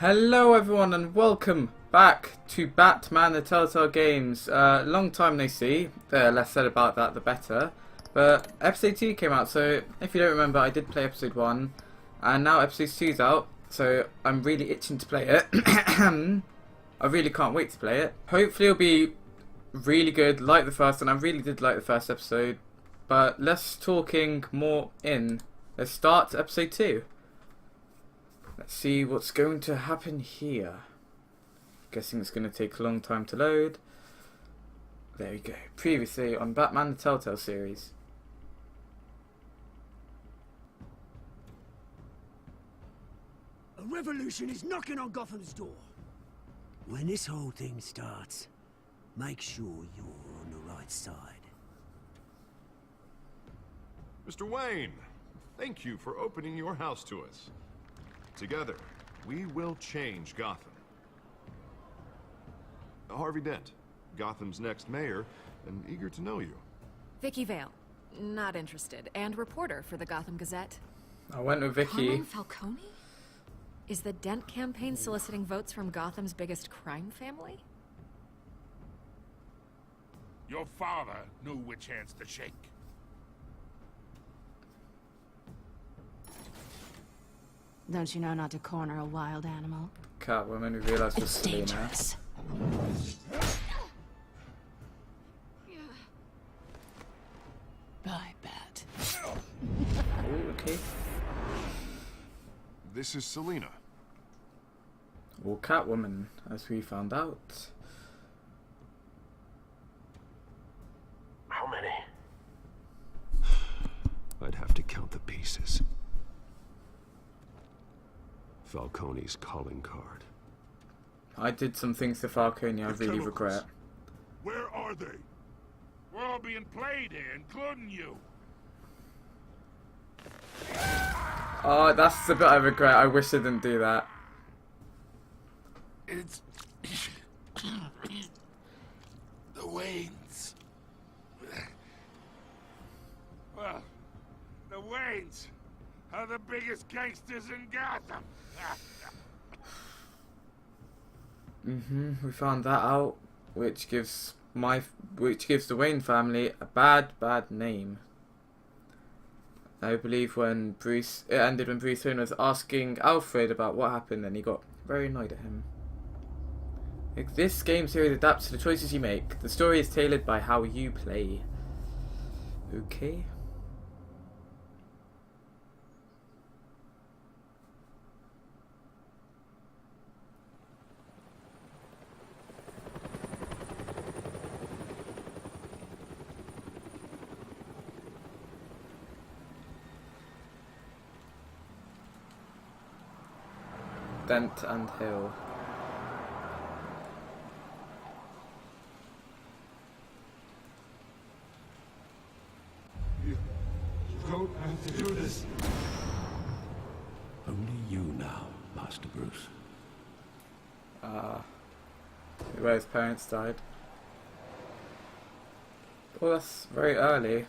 Hello everyone and welcome back to Batman the Telltale games. Long time no see, the less said about that the better. But episode 2 came out, so if you don't remember I did play episode 1 and now episode 2's out, so I'm really itching to play it. I really can't wait to play it. Hopefully it'll be really good like the first one. I really did like the first episode, but less talking, more in. Let's start episode 2. Let's see what's going to happen here. Guessing it's going to take a long time to load. There we go. Previously on Batman the Telltale series. A revolution is knocking on Gotham's door. When this whole thing starts, make sure you're on the right side. Mr. Wayne, thank you for opening your house to us. Together, we will change Gotham. Harvey Dent, Gotham's next mayor, and eager to know you. Vicky Vale, not interested, and reporter for the Gotham Gazette. I went with Vicky. Carmine Falcone? Is the Dent campaign soliciting votes from Gotham's biggest crime family? Your father knew which hands to shake. Don't you know not to corner a wild animal? Catwoman, we realised was It's Selina. dangerous. Bye, Bat. Oh, okay. This is Selina. Or Catwoman, as we found out. How many? I'd have to count the pieces. Falcone's calling card. I did some things to Falcone I really chemicals. regret. Where are they? We're all being played here, including you. Oh, that's the bit I regret. I wish I didn't do that. It's... the Waynes. Well, the Waynes are the biggest gangsters in Gotham. We found that out, which gives the Wayne family a bad name. I believe when it ended when Bruce Wayne was asking Alfred about what happened, and he got very annoyed at him. Like, this game series adapts to the choices you make. The story is tailored by how you play. Okay. Dent and Hill. You don't have to do this. Only you now, Master Bruce. Where his parents died. Oh, that's very early.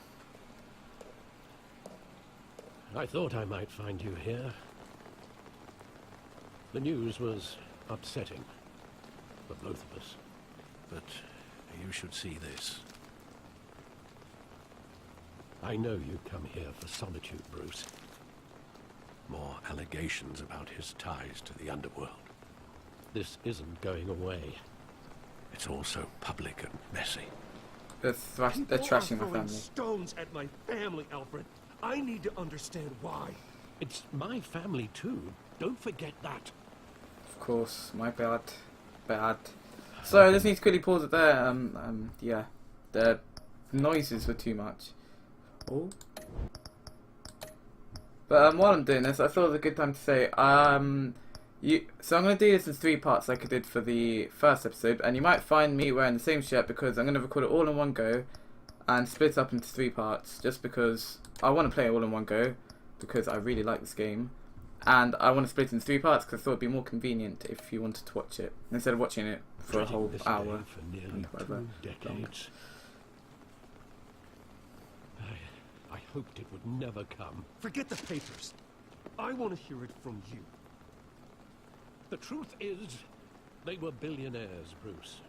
I thought I might find you here. The news was upsetting for both of us. But you should see this. I know you come here for solitude, Bruce. More allegations about his ties to the underworld. This isn't going away. It's also public and messy. They're trashing my family. Stones at my family, Alfred. I need to understand why. It's my family too. Don't forget that. Of course, my bad. So I just need to quickly pause it there. Yeah, the noises were too much. Oh. But while I'm doing this, I thought it was a good time to say, so I'm going to do this in 3 parts like I did for the first episode, and you might find me wearing the same shirt because I'm going to record it all in one go and split it up into 3 parts, just because I want to play it all in one go, because I really like this game, and I want to split it into 3 parts because I thought it would be more convenient if you wanted to watch it, instead of watching it for a whole hour For nearly and whatever 2 decades. I hoped it would never come. Forget the papers. I want to hear it from you. The truth is, they were billionaires, Bruce.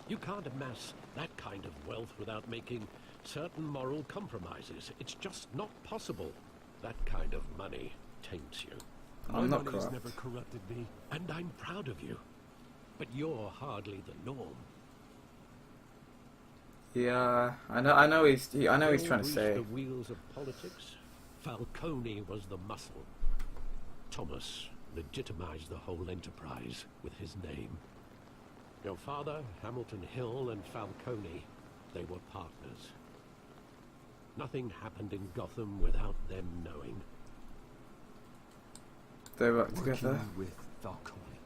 You can't amass that kind of wealth without making certain moral compromises. It's just not possible. That kind of money taints you. I'm not My money's corrupt. never corrupted me, and I'm proud of you. But you're hardly the norm. Yeah, I know he's trying to Bruce, say. the wheels of politics. Falcone was the muscle. Thomas legitimized the whole enterprise with his name. Your father, Hamilton Hill, and Falcone, they were partners. Nothing happened in Gotham without them knowing. They work together. Working with Falcone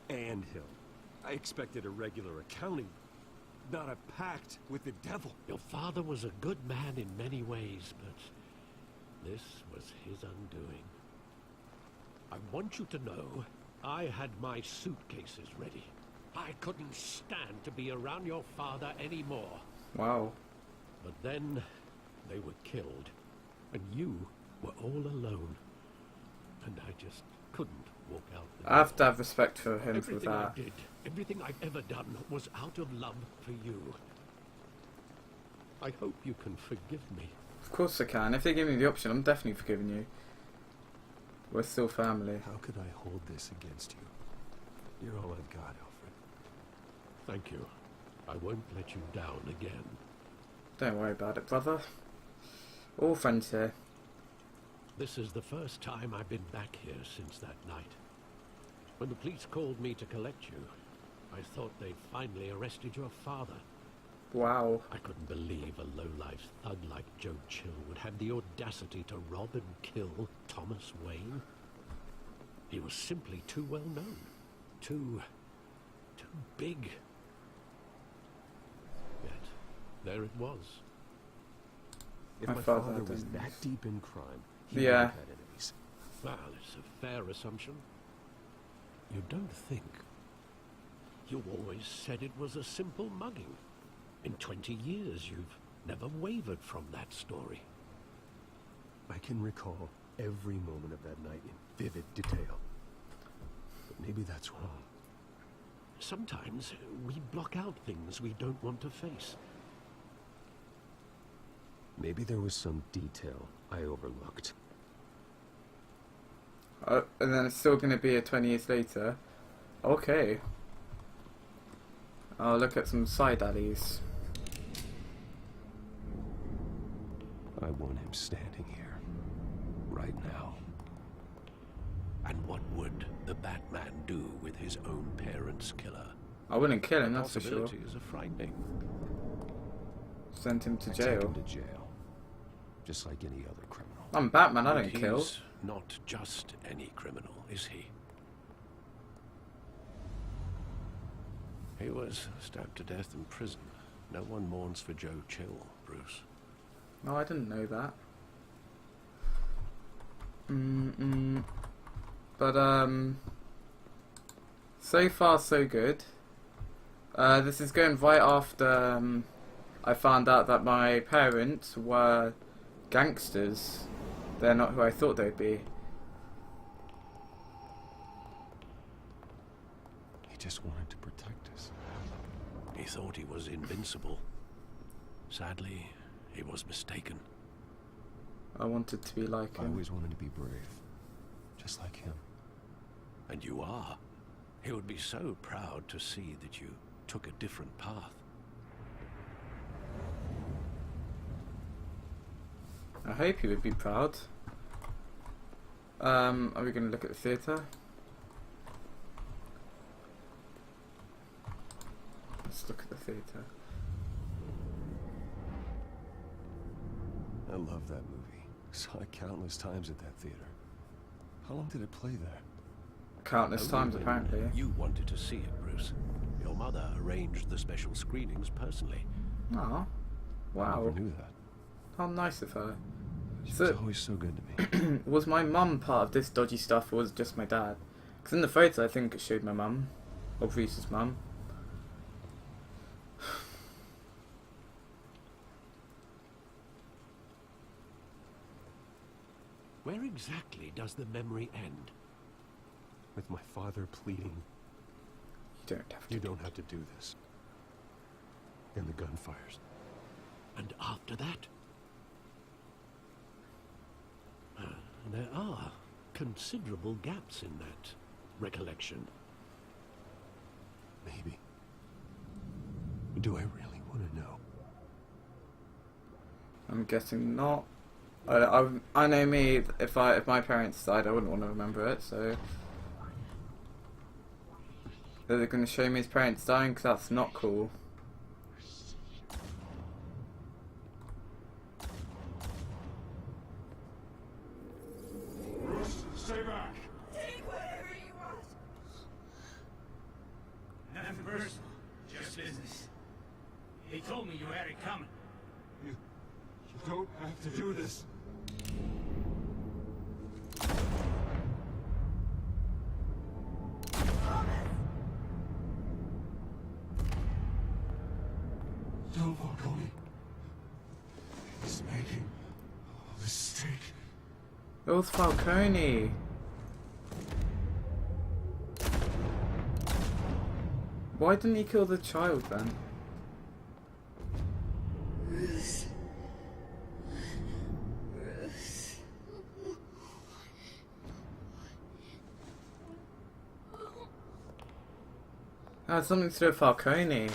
and Hill. I expected a regular accounting, not a pact with the devil. Your father was a good man in many ways, but this was his undoing. I want you to know, I had my suitcases ready. I couldn't stand to be around your father anymore. Wow. But then, they were killed, and you were all alone. And I just couldn't walk out the I have to door. have respect for him for Everything I that. did, everything I've ever done, was out of love for you. I hope you can forgive me. Of course I can. If they give me the option, I'm definitely forgiving you. We're still family. How could I hold this against you? You're all I've got, Alfred. Thank you. I won't let you down again. Don't worry about it, brother. All friends here. This is the first time I've been back here since that night. When the police called me to collect you, I thought they'd finally arrested your father. Wow. I couldn't believe a low-life thug like Joe Chill would have the audacity to rob and kill Thomas Wayne. He was simply too well known. Too big. Yet, there it was. If My my father father had was enemies. that deep in crime, he Yeah. would have had enemies. Well, it's a fair assumption. You don't think? You always said it was a simple mugging. In 20 years, you've never wavered from that story. I can recall every moment of that night in vivid detail. But maybe that's wrong. Sometimes we block out things we don't want to face. Maybe there was some detail I overlooked. And then it's still going to be a 20 years later. Okay. I'll look at some side alleys. I want him standing here. Right now. And what would the Batman do with his own parents' killer? I wouldn't kill him, that's for sure. Possibilities are frightening. Send him to I'd take jail. him to jail. Just like any other criminal. I'm Batman, I And don't kill. he's not just any criminal, is he? He was stabbed to death in prison. No one mourns for Joe Chill, Bruce. No, I didn't know that. But, so far so good. This is going right after, I found out that my parents were gangsters. They're not who I thought they'd be. He just wanted to protect us. He thought he was invincible. Sadly, he was mistaken. I wanted to be like I him. always wanted to be brave. Just like him. And you are. He would be so proud to see that you took a different path. I hope he would be proud. Are we going to look at the theatre? Let's look at the theatre. I love that movie. Saw it countless times at that theater. How long did it play there? Countless Only times, when apparently. You wanted to see it, Bruce. Your mother arranged the special screenings personally. Oh, I wow. never knew that. How nice of her. She So- was always so good to me. Was my mum part of this dodgy stuff, or was it just my dad? Because in the photo, I think it showed my mum, or Reese's mum. Where exactly does the memory end? with my father pleading, You don't have to. you don't have to do this. And the gun fires. And after that? There are considerable gaps in that recollection. Maybe. Do I really want to know? I'm guessing not. I know me. If my parents died, I wouldn't want to remember it. So they're going to show me his parents dying, because that's not cool. Stay back. Take whatever you want. Nothing personal, just business. He told me you had it coming. You don't have to do this. Don't walk on me. He's making a mistake. It was Falcone. Why didn't he kill the child then? Oh, it's something to do with Falcone.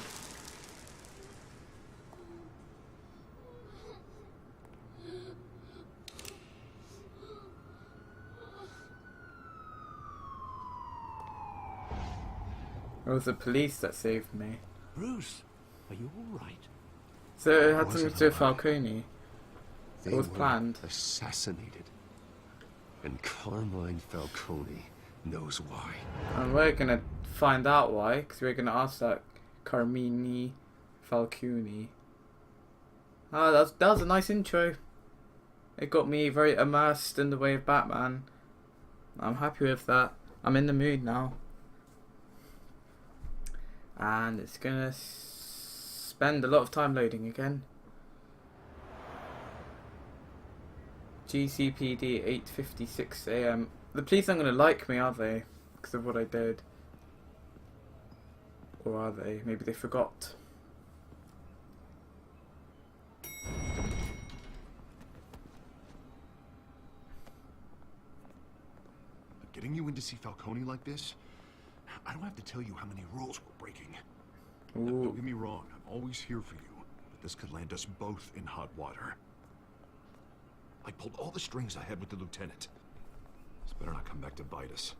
It was the police that saved me. Bruce, are you all right? So it had Was something it to do with alright? Falcone. They It was were planned. assassinated. And Carmine Falcone knows why. And we're gonna find out why, because we're gonna ask that Carmine Falcone. Ah, that was a nice intro. It got me very immersed in the way of Batman. I'm happy with that. I'm in the mood now. And it's gonna spend a lot of time loading again. GCPD 8:56 AM. The police aren't gonna like me, are they? Because of what I did. Or are they? Maybe they forgot. Getting you in to see Falcone like this? I don't have to tell you how many rules we're breaking. Now, Ooh. don't get me wrong, I'm always here for you, but this could land us both in hot water. I pulled all the strings I had with the lieutenant. This better not come back to bite us.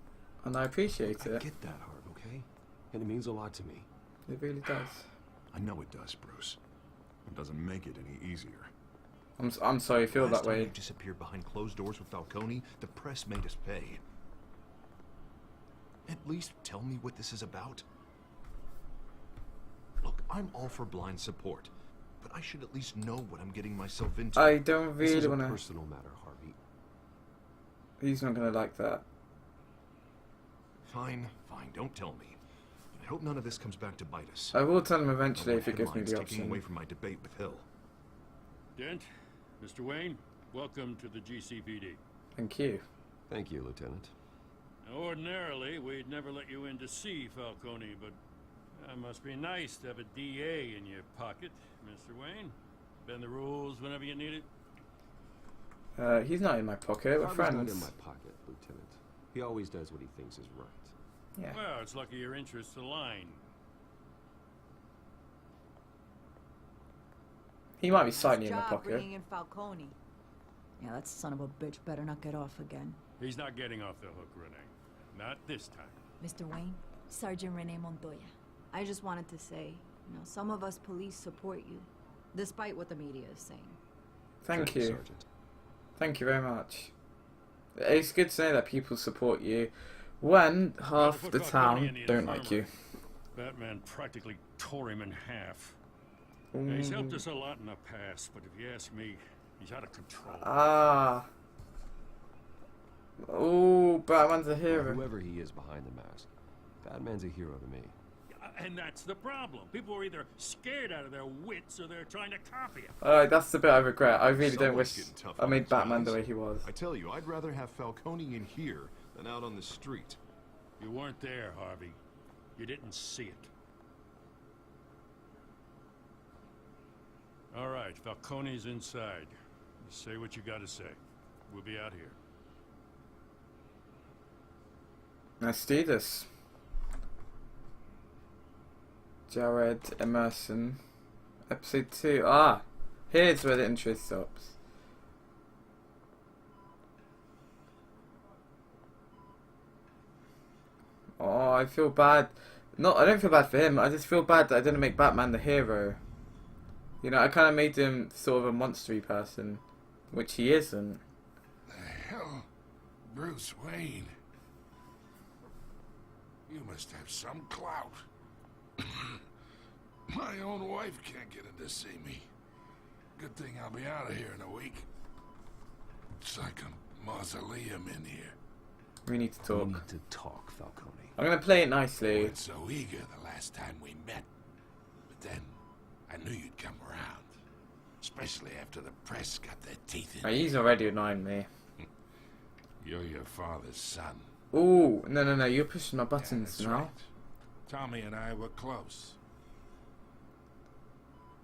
And I appreciate I it. get that, Harv, okay? And it means a lot to me. It really does. I know it does, Bruce. It doesn't make it any easier. I'm sorry you feel Last that time way. you disappeared behind closed doors with Falcone, the press made us pay. At least tell me what this is about. Look, I'm all for blind support, but I should at least know what I'm getting myself into. I don't This is really a wanna. personal matter, Harvey. He's not gonna like that. Fine, fine, don't tell me. I hope none of this comes back to bite us. I will tell him I eventually don't if he want gives me headlines the taking away option. from my debate with Hill. Dent, Mr. Wayne, welcome to the GCPD. Thank you. Thank you, Lieutenant. Ordinarily, we'd never let you in to see Falcone, but that must be nice to have a DA in your pocket, Mr. Wayne. Bend the rules whenever you need it. He's not in my pocket. We're Harvey's friends. not in my pocket, Lieutenant. He always does what he thinks is right. Yeah. Well, it's lucky your interests align. He might be slightly in my Job pocket. bringing in Falcone. Yeah, that son of a bitch better not get off again. He's not getting off the hook, Renee. Not this time. Mr. Wayne, Sergeant Renee Montoya. I just wanted to say, some of us police support you, despite what the media is saying. Thank you. Sergeant. Thank you very much. It's good to know that people support you when half Put the Falcone in town the don't like you. infirmary. Batman practically tore him in half. Mm. He's helped us a lot in the past, but if you ask me, he's out of control. Ah. Oh, Batman's a Well, hero. whoever he is behind the mask, Batman's a hero to me. And that's the problem. People are either scared out of their wits or they're trying to copy him. That's the bit I regret. I really don't Someone's wish getting tough I on made these Batman guys. the way he was. I tell you, I'd rather have Falcone in here than out on the street. You weren't there, Harvey. You didn't see it. All right, Falcone's inside. You say what you gotta say. We'll be out here. Let's do this. Jared Emerson. Episode 2. Ah! Here's where the intro stops. Oh, I feel bad. No, I don't feel bad for him. I just feel bad that I didn't make Batman the hero. You know, I kind of made him sort of a monstery person, which he isn't. The hell? Bruce Wayne? You must have some clout. My own wife can't get in to see me. Good thing I'll be out of here in a week. It's like a mausoleum in here. We need to talk. We need to talk, Falcone. I'm going to play it You nicely. weren't so eager the last time we met. But then, I knew you'd come around. Especially after the press got their teeth in Oh, you. he's already annoying me. You're your father's son. Ooh, no, you're pushing my Yeah, buttons that's now. right. Tommy and I were close.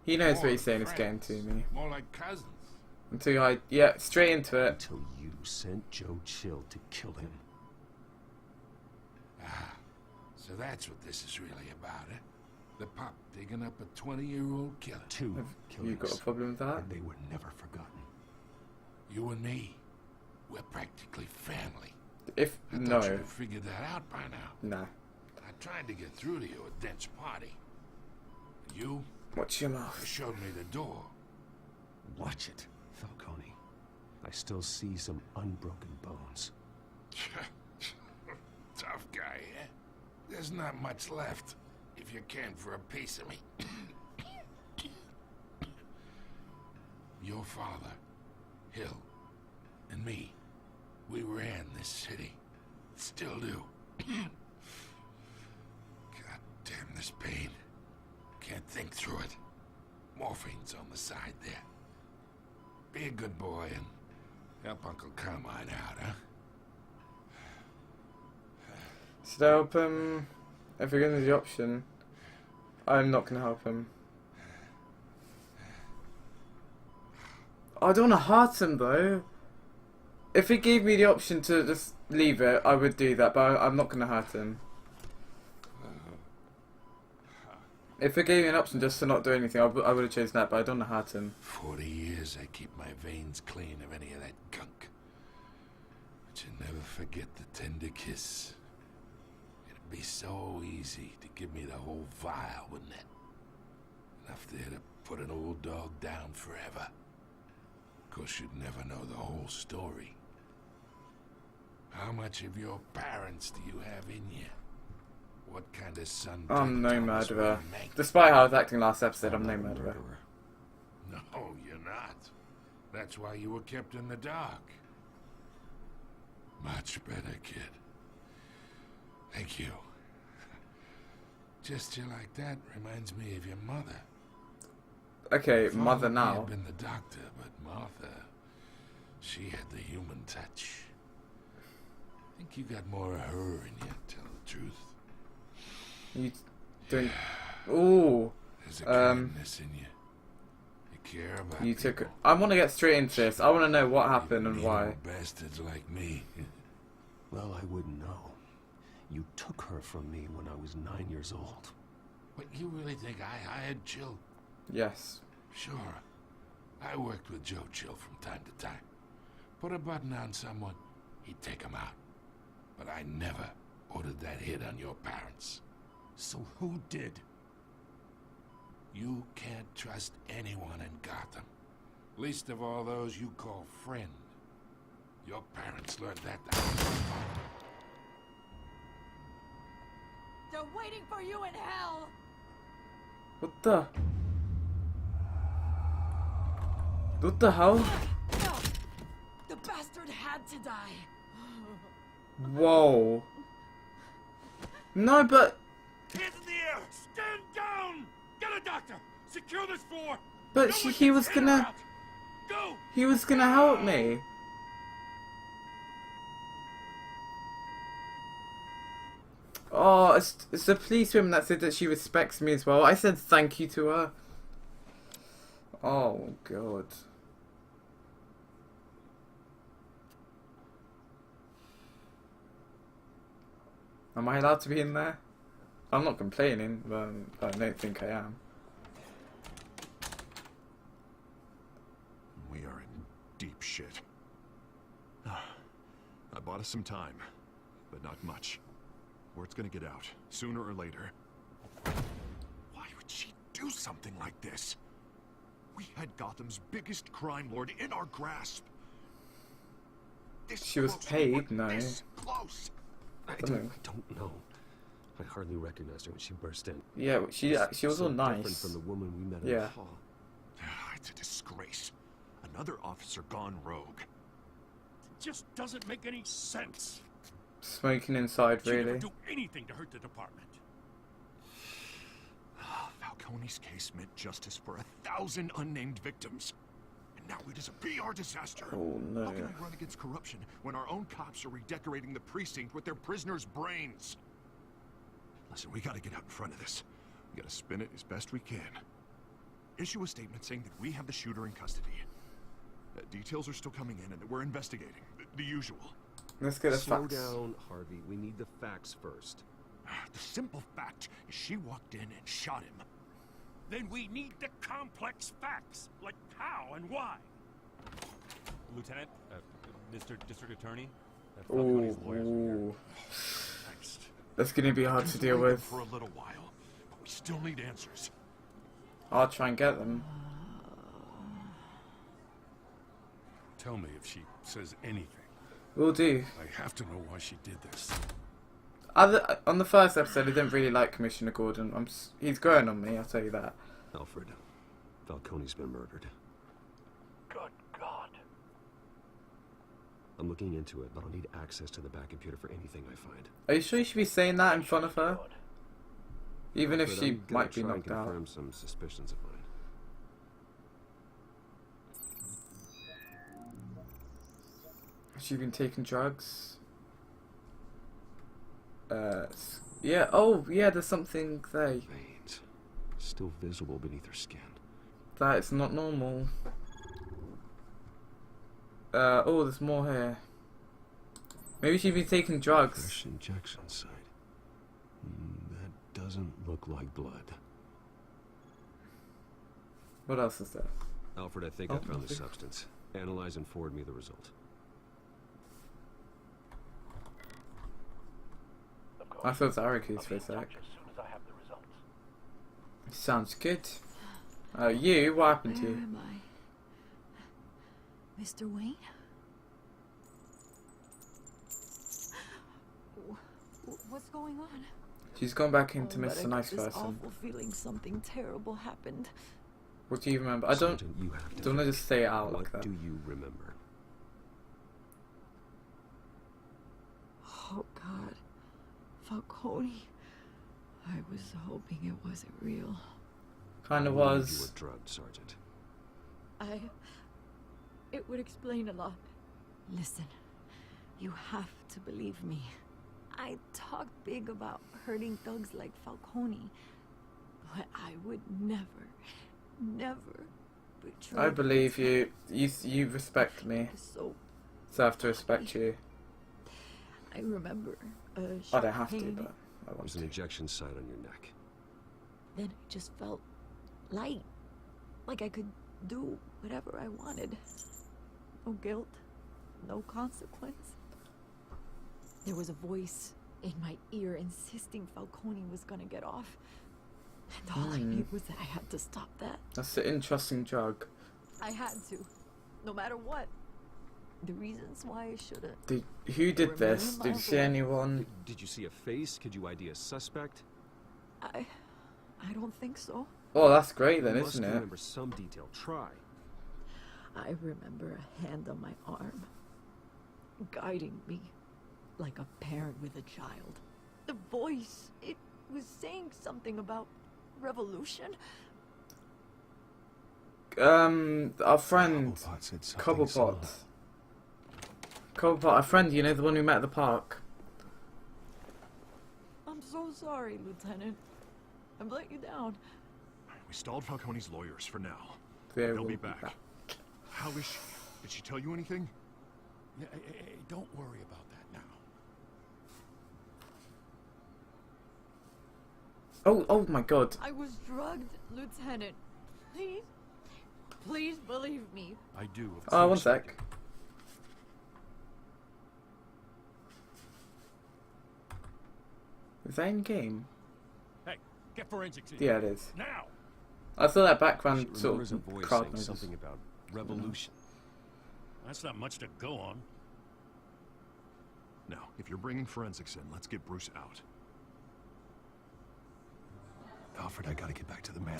He knows More what he's saying is friends. getting to me. More like cousins. Until I, yeah, straight into it. Until you sent Joe Chill to kill him. Ah, so that's what this is really about, eh? The pup digging up a 20-year-old killer. Two Have killers. you got a problem with that? And they were never forgotten. You and me, we're practically family. If, I thought no. you'd have figured that out by now. Nah. I tried to get through to you at Dent's party. You Watch your mouth. showed me the door. Watch it, Falcone. I still see some unbroken bones. Tough guy, eh? There's not much left, if you can for a piece of me. Your father, Hill, and me, we ran this city. Still do. God damn this pain. Can't think through it. Morphine's on the side there. Be a good boy and help Uncle Carmine out, huh? Should I help him? If we're given the option, I'm not going to help him. I don't want to hurt him though. If he gave me the option to just leave it, I would do that, but I'm not going to hurt him. If it gave me an option just to not do anything, I would have chosen that, but I don't want to hurt him. 40 years I keep my veins clean of any of that gunk. But you never forget the tender kiss. It'd be so easy to give me the whole vial, wouldn't it? Enough there to put an old dog down forever. Of course, you'd never know the whole story. How much of your parents do you have in you? What kind of son? I'm no Thomas will murderer. you make? Despite how I was acting last episode, I'm no not a murderer. No, you're not. That's why you were kept in the dark. Much better, kid. Thank you. Gesture like that reminds me of your mother. Okay, Father mother may have now. been the doctor, but Martha, she had the human touch. I think you got more of her in you, tell the truth. You doing? Ooh. There's a kindness in you. You care about You took. people. I want to get straight into this. I want to know what happened and Mean why. old bastards like me. Well, I wouldn't know. You took her from me when I was 9 years old. But you really think I hired Chill? Yes. Sure. I worked with Joe Chill from time to time. Put a button on someone, he'd take him out. But I never ordered that hit on your parents. So who did? You can't trust anyone in Gotham. Least of all those you call friend. Your parents learned that the hard way. They're waiting for you in hell! What the? What the hell? No! The bastard had to die! Whoa. No, but Hands in the air! Stand down! Get a doctor! Secure this floor! but No she, one he gets was in or gonna out. Go! he was gonna help me. Oh, it's the policewoman that said that she respects me as well. I said thank you to her. Oh, God. Am I allowed to be in there? I'm not complaining, but I don't think I am. We are in deep shit. I bought us some time, but not much. Word's gonna get out, sooner or later. Why would she do something like this? We had Gotham's biggest crime lord in our grasp. This She was close, paid, no. This close. I don't know. I hardly recognized her when she burst in. Yeah, she was So all different nice. from the woman we met in Yeah. the hall. It's a disgrace. Another officer gone rogue. It just doesn't make any sense. Smoking inside, She never really. do anything to hurt the department. Falcone's case meant justice for 1,000 unnamed victims. And now it is a PR disaster. Oh, no. How can I run against corruption when our own cops are redecorating the precinct with their prisoners' brains? Listen, we gotta get out in front of this. We gotta spin it as best we can. Issue a statement saying that we have the shooter in custody. Details are still coming in and that we're investigating. The usual. Let's get the Slow facts. down, Harvey. We need the facts first. The simple fact is she walked in and shot him. Then we need the complex facts, like how and why. Lieutenant, Mr. District Attorney, Ooh, ooh. That's gonna be hard to deal with. For a little while, but we still need answers. I'll try and get them. Tell me if she says anything. Will do. I have to know why she did this. On the first episode, I didn't really like Commissioner Gordon. He's growing on me, I'll tell you that. Alfred, Falcone's been murdered. Good God. I'm looking into it, but I'll need access to the back computer for anything I find. Are you sure you should be saying that in front of her? Even if Alfred, she I'm gonna might be try and knocked out. confirm some suspicions of mine. Has she been taking drugs? Yeah. Oh, yeah. There's something there. Veins, still visible beneath her skin. That is not normal. Oh, there's more here. Maybe she's been taking drugs. Fresh injection site. That doesn't look like blood. What else is there? Alfred, I think I found the substance. Analyze and forward me the result. I thought it was Arakus for a sec. Sounds good. You? What happened to Where you? am I? Mr. Wayne? What's going on? She's gone back into Oh, but Mr. I Nice get this Person. awful feeling something terrible happened. What do you remember? I don't. Sergeant, you have to Don't want to just say it out What like that. do you remember? Oh God, Falcone. I was hoping it wasn't real. Kind of I believe was. You were drugged, Sergeant. It would explain a lot. Listen, you have to believe me. I talked big about hurting thugs like Falcone, but I would never betray. I believe you. You respect me. So So I have to respect you. I remember a I don't have to, pain. but I want There's to. an injection site on your neck. Then I just felt light, like I could do whatever I wanted. No guilt, no consequence. There was a voice in my ear insisting Falcone was gonna get off. And all I knew was that I had to stop that. That's an interesting drug. I had to, no matter what. The reasons why I should've. Who did this? Did you see anyone? Did you see a face? Could you ID a suspect? I don't think so. Oh, that's great then, You must isn't it? remember some detail. Try. I remember a hand on my arm, guiding me like a parent with a child. The voice, it was saying something about revolution. Our friend, Cobblepot said something Cobblepot. similar. Cobblepot, our friend, you know, the one we met at the park. I'm so sorry, Lieutenant. I've let you down. We stalled Falcone's lawyers for now. They'll be back. How is she? Did she tell you anything? Yeah, hey, don't worry about that now. Oh my God. I was drugged, Lieutenant. Please, please believe me. I do, of Oh, one course I sec. do. Is that in game? Hey, get forensics in. Yeah, it is. Now! I saw that She background sort remembers a of voice crowd saying noises. something about revolution. That's not much to go on. Now, if you're bringing forensics in, let's get Bruce out. Alfred, I gotta get back to the manor.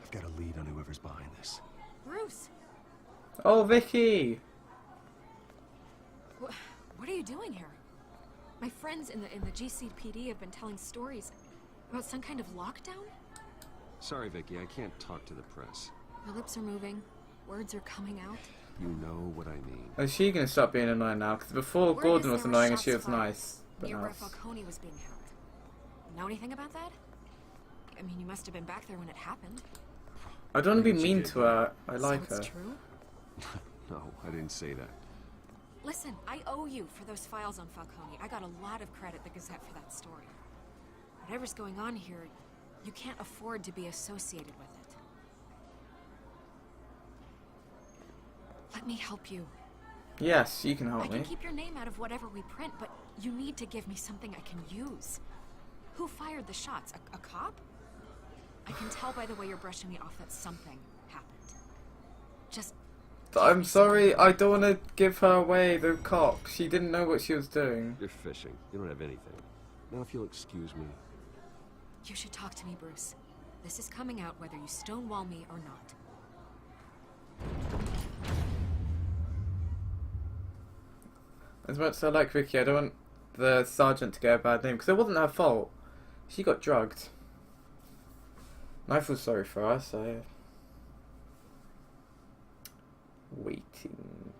I've got a lead on whoever's behind this. Bruce, Oh, Vicky! what are you doing here? My friends in the GCPD have been telling stories about some kind of lockdown. Sorry, Vicky, I can't talk to the press. Your lips are moving, words are coming out. You know what I mean. Is she gonna stop being annoying now? Because before Word Gordon is was there were annoying and shots she was fired nice. But near now where it's- Falcone was being held. Know anything about that? I mean, you must have been back there when it happened. I don't want to be She mean did, to her. I like so her. it's true? No, I didn't say that. Listen, I owe you for those files on Falcone. I got a lot of credit at the Gazette for that story. Whatever's going on here, you can't afford to be associated with it. Let me help you. Yes, you can help I me. can keep your name out of whatever we print, but you need to give me something I can use. Who fired the shots? A cop? I can tell by the way you're brushing me off that something happened. Just... I'm sorry, I don't want to give her away, the cop. She didn't know what she was doing. You're fishing. You don't have anything. Now, if you'll excuse me. You should talk to me, Bruce. This is coming out whether you stonewall me or not. As much as I like Vicky, I don't want the sergeant to get a bad name, because it wasn't her fault. She got drugged. And I feel sorry for her, so... Waiting.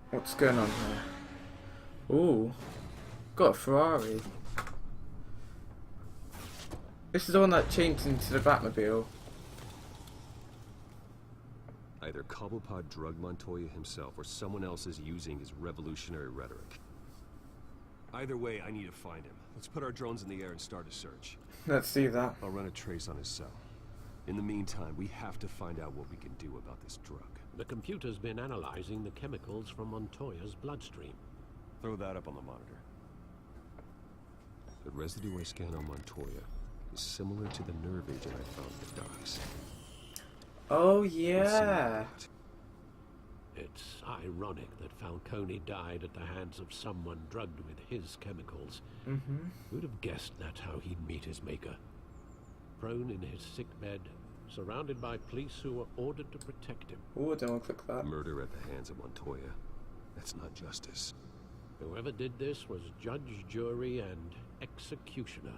What's going on here? Ooh. Got a Ferrari. This is the one that changed into the Batmobile. Either Cobblepot drugged Montoya himself or someone else is using his revolutionary rhetoric. Either way, I need to find him. Let's put our drones in the air and start a search. Let's see that. I'll run a trace on his cell. In the meantime, we have to find out what we can do about this drug. The computer's been analyzing the chemicals from Montoya's bloodstream. Throw that up on the monitor. The residue I scan on Montoya is similar to the nerve agent I found at the docks. Oh Let's see yeah. what- It's ironic that Falcone died at the hands of someone drugged with his chemicals. Who'd have guessed that's how he'd meet his maker? Prone in his sickbed, surrounded by police who were ordered to protect him. Oh, I don't want to click that. Murder at the hands of Montoya. That's not justice. Whoever did this was judge, jury, and executioner.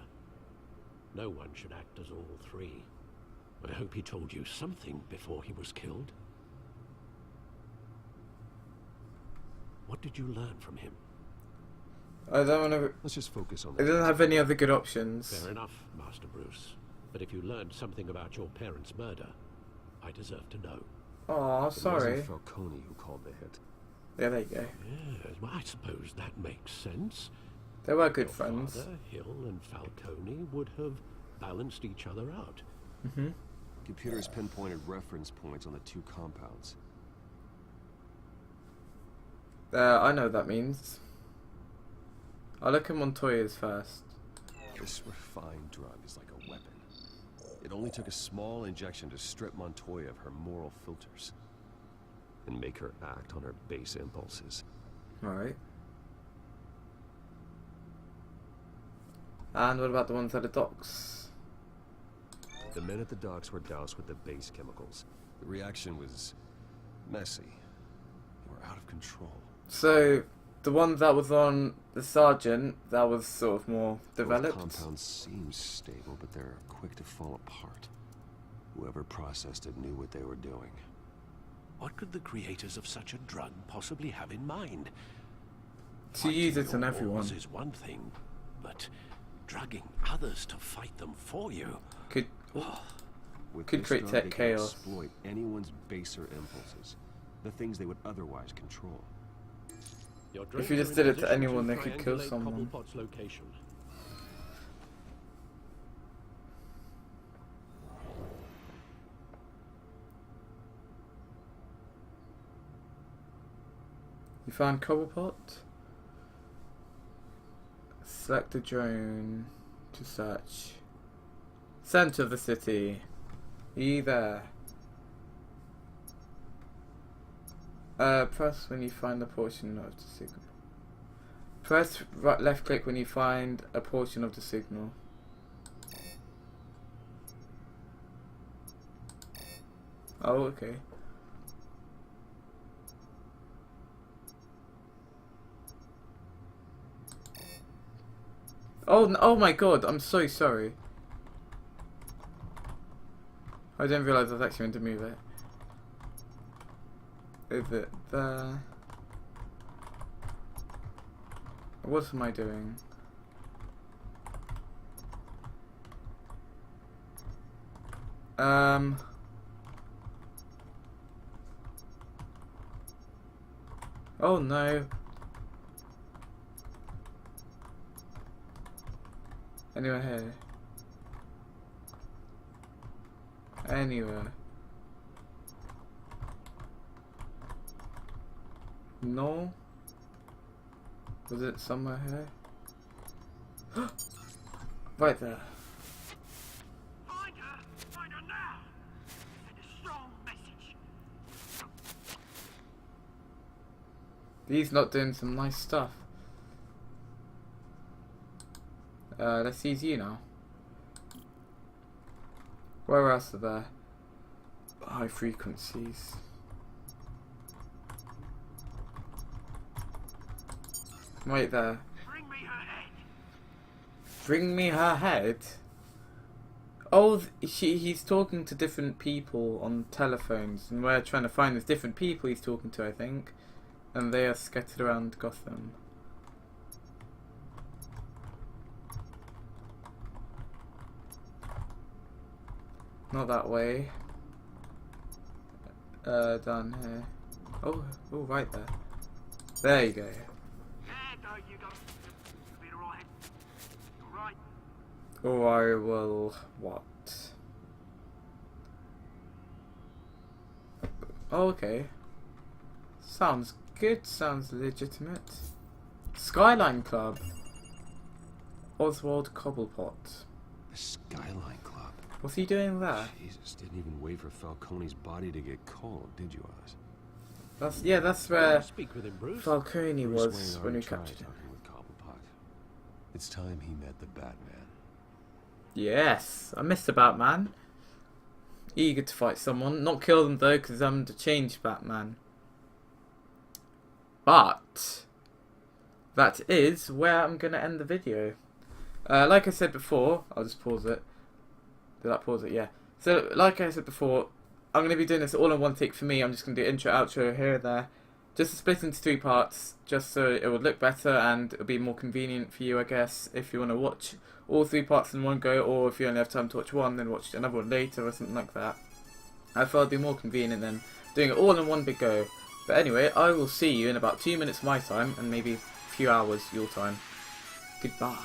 No one should act as all three. I hope he told you something before he was killed. What did you learn from him? I don't want to... Let's just focus on It doesn't have any other good options. Fair enough, Master Bruce. But if you learned something about your parents' murder, I deserve to know. Oh, It sorry. wasn't Falcone who called the hit. Yeah, there you go. Yes, well, I suppose that makes sense. They were good Your friends. Father, Hill, and Falcone would have balanced each other out. Computers pinpointed reference points on the two compounds. I know what that means. I'll look at Montoya's first. This refined drug is like a weapon. It only took a small injection to strip Montoya of her moral filters and make her act on her base impulses. Alright. And what about the ones at the docks? The men at the docks were doused with the base chemicals. The reaction was messy. They were out of control. So, the one that was on the sergeant, that was sort of more developed. Both compounds seem stable, but they're quick to fall apart. Whoever processed it knew what they were doing. What could the creators of such a drug possibly have in mind? to use it on Fighting your everyone. wars is one thing, but drugging others to fight them for you. Could With Could this create drug, tech they can chaos. exploit anyone's baser impulses, the things they would otherwise control. Your If you drones just are did in it to position anyone, they could kill triangulate someone. Cobblepot's location. You found Cobblepot? Select a drone to search. Center of the city. Are you there? Press when you find a portion of the signal. Press left click when you find a portion of the signal. Oh, okay. Oh, oh my god, I'm so sorry. I didn't realise I was actually meant to move it. Is it there? What am I doing? Oh no. Anywhere here? Anywhere? No? Was it somewhere here? Right there. Find her! Find her now! Send a strong message. He's not doing some nice stuff. Let's use you now. Where else are there? High frequencies. Right there. Bring me her head. Bring me her head? Oh, he's talking to different people on telephones, and we're trying to find these different people he's talking to, I think. And they are scattered around Gotham. Not that way. Down here. Oh, right there. There you go. Yeah, no, you go. You'll be alright. You're right. Or I will... what? Oh, okay. Sounds good, sounds legitimate. Skyline Club. Oswald Cobblepot. The Skyline Club. What's he doing there? Jesus, didn't even wait for Falcone's body to get cold, did you, Oz? That's where Speak with him, Bruce. Falcone Bruce was Wayne when we already tried captured him. talking with Cobblepot. It's time he met the Batman. Yes, I missed the Batman. Eager to fight someone. Not kill them though, because I'm the changed Batman. But that is where I'm going to end the video. Like I said before, I'll just pause it. Did I pause it? Yeah. So, like I said before, I'm going to be doing this all in one take for me. I'm just going to do intro, outro here and there. Just to split into 3 parts, just so it would look better and it'll be more convenient for you, I guess, if you want to watch all 3 parts in one go, or if you only have time to watch one, then watch another one later or something like that. I thought it'd be more convenient than doing it all in one big go. But anyway, I will see you in about 2 minutes my time, and maybe a few hours your time. Goodbye.